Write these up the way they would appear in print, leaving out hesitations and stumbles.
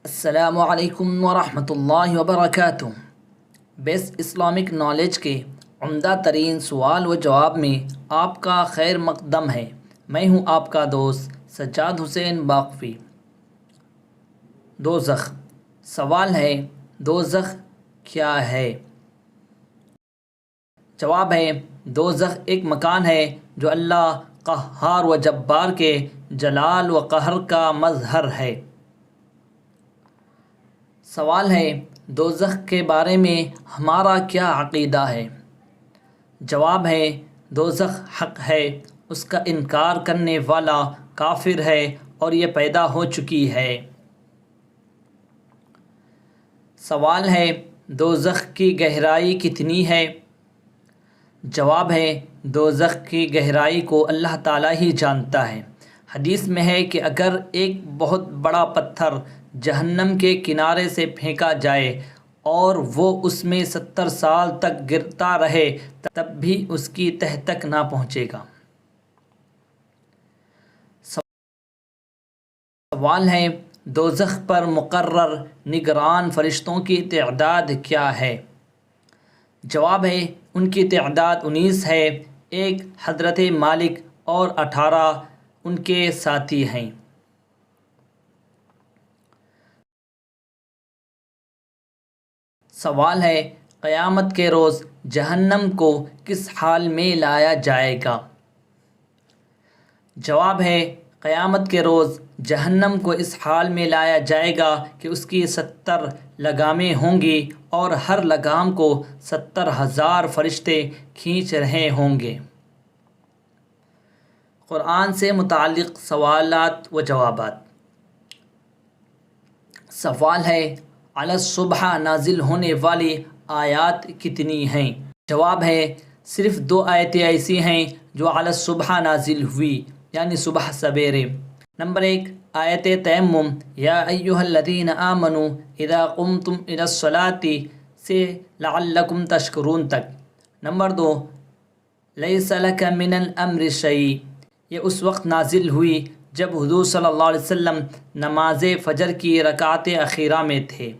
السلام علیکم ورحمۃ اللہ وبرکاتہ۔ بیس اسلامک نالج کے عمدہ ترین سوال و جواب میں آپ کا خیر مقدم ہے۔ میں ہوں آپ کا دوست سجاد حسین باقفی۔ دوزخ۔ سوال ہے، دوزخ کیا ہے؟ جواب ہے، دوزخ ایک مکان ہے جو اللہ قہار و جبار کے جلال و قہر کا مظہر ہے۔ سوال ہے، دوزخ کے بارے میں ہمارا کیا عقیدہ ہے؟ جواب ہے، دوزخ حق ہے، اس کا انکار کرنے والا کافر ہے اور یہ پیدا ہو چکی ہے۔ سوال ہے، دوزخ کی گہرائی کتنی ہے؟ جواب ہے، دوزخ کی گہرائی کو اللہ تعالیٰ ہی جانتا ہے۔ حدیث میں ہے کہ اگر ایک بہت بڑا پتھر جہنم کے کنارے سے پھینکا جائے اور وہ اس میں 70 سال تک گرتا رہے تب بھی اس کی تہ تک نہ پہنچے گا۔ سوال ہے، دوزخ پر مقرر نگران فرشتوں کی تعداد کیا ہے؟ جواب ہے، ان کی تعداد 19 ہے، ایک حضرت مالک اور 18 ان کے ساتھی ہیں۔ سوال ہے، قیامت کے روز جہنم کو کس حال میں لایا جائے گا؟ جواب ہے، قیامت کے روز جہنم کو اس حال میں لایا جائے گا کہ اس کی 70 لگامیں ہوں گی اور ہر لگام کو 70,000 فرشتے کھینچ رہے ہوں گے۔ قرآن سے متعلق سوالات و جوابات۔ سوال ہے، علی الصبح نازل ہونے والی آیات کتنی ہیں؟ جواب ہے، صرف 2 آیتیں ایسی ہیں جو علی الصبح نازل ہوئی، یعنی صبح سویرے۔ نمبر 1، آیت تیمم یا ایھا الذین آمنوا اذا قمتم الی الصلاۃ سے لعلکم تشکرون تک۔ نمبر 2، لیس لک من الامر شیء، یہ اس وقت نازل ہوئی جب حضور صلی اللہ علیہ وسلم نماز فجر کی رکعت اخیرہ میں تھے۔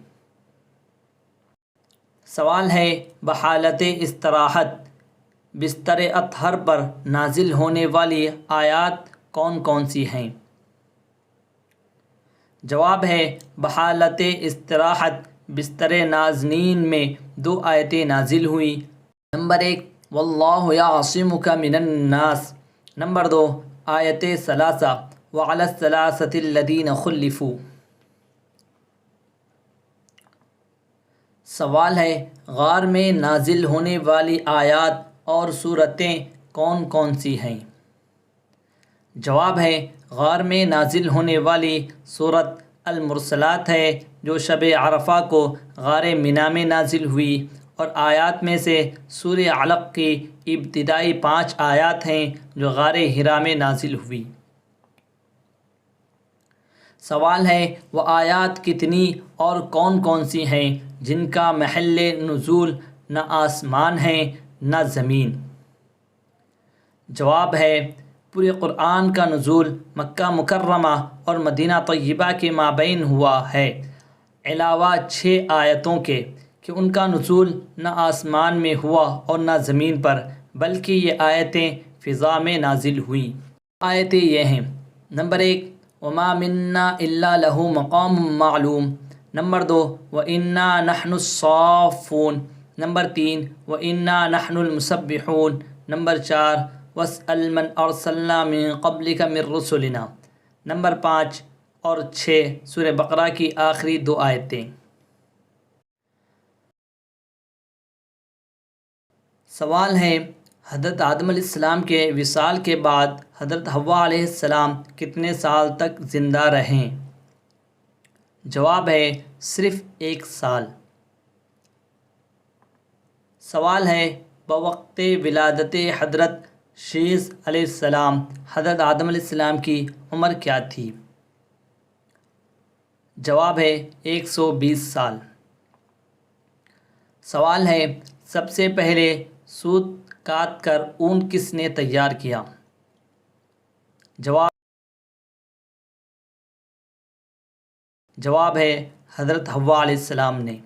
سوال ہے، بحالت استراحت بستر اطہر پر نازل ہونے والی آیات کون کون سی ہیں؟ جواب ہے، بحالت استراحت بستر نازنین میں 2 آیتیں نازل ہوئیں۔ نمبر 1، واللہ یعصمک من الناس۔ نمبر 2، آیت ثلاثہ وعلی الثلاثۃ الذین خلفوا۔ سوال ہے، غار میں نازل ہونے والی آیات اور صورتیں کون کون سی ہیں؟ جواب ہے، غار میں نازل ہونے والی صورت المرسلات ہے جو شب عرفہ کو غار منی میں نازل ہوئی، اور آیات میں سے سورہ علق کی ابتدائی 5 آیات ہیں جو غار حرا میں نازل ہوئی۔ سوال ہے، وہ آیات کتنی اور کون کون سی ہیں جن کا محل نزول نہ آسمان ہے نہ زمین؟ جواب ہے، پورے قرآن کا نزول مکہ مکرمہ اور مدینہ طیبہ کے مابین ہوا ہے، علاوہ 6 آیتوں کے کہ ان کا نزول نہ آسمان میں ہوا اور نہ زمین پر، بلکہ یہ آیتیں فضا میں نازل ہوئیں۔ آیتیں یہ ہیں، نمبر 1، وما منا الا لہ مقام معلوم۔ نمبر 2، وَإِنَّا نَحْنُ الصَّافُّونَ۔ نمبر 3، وَإِنَّا نَحْنُ الْمُسَبِّحُونَ۔ نمبر 4، وَاسْأَلْ مَنْ أَرْسَلْنَا مِن قَبْلِكَ مِن رُّسُلِنَا۔ نمبر 5 اور 6 سورہ بقرہ کی آخری 2 آیتیں۔ سوال ہے، حضرت آدم علیہ السلام کے وصال کے بعد حضرت حوا علیہ السلام کتنے سال تک زندہ رہیں؟ جواب ہے، صرف 1 سال۔ سوال ہے، بوقت ولادت حضرت شیث علیہ السلام حضرت آدم علیہ السلام کی عمر کیا تھی؟ جواب ہے، 120 سال۔ سوال ہے، سب سے پہلے سوت کاٹ کر اون کس نے تیار کیا؟ جواب ہے، حضرت حوا علیہ السلام نے۔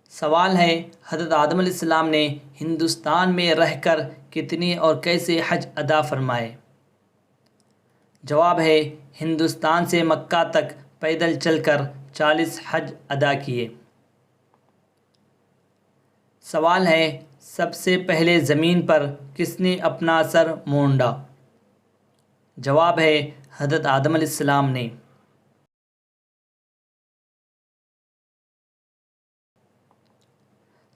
سوال ہے حضرت آدم علیہ السلام نے ہندوستان میں رہ کر کتنی اور کیسے حج ادا فرمائے؟ جواب ہے ہندوستان سے مکہ تک پیدل چل کر 40 حج ادا کیے۔ سوال ہے سب سے پہلے زمین پر کس نے اپنا سر مونڈا؟ جواب ہے حضرت آدم علیہ السلام نے۔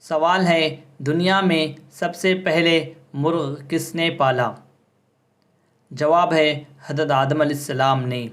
سوال ہے دنیا میں سب سے پہلے مرغ کس نے پالا؟ جواب ہے حضرت آدم علیہ السلام نے۔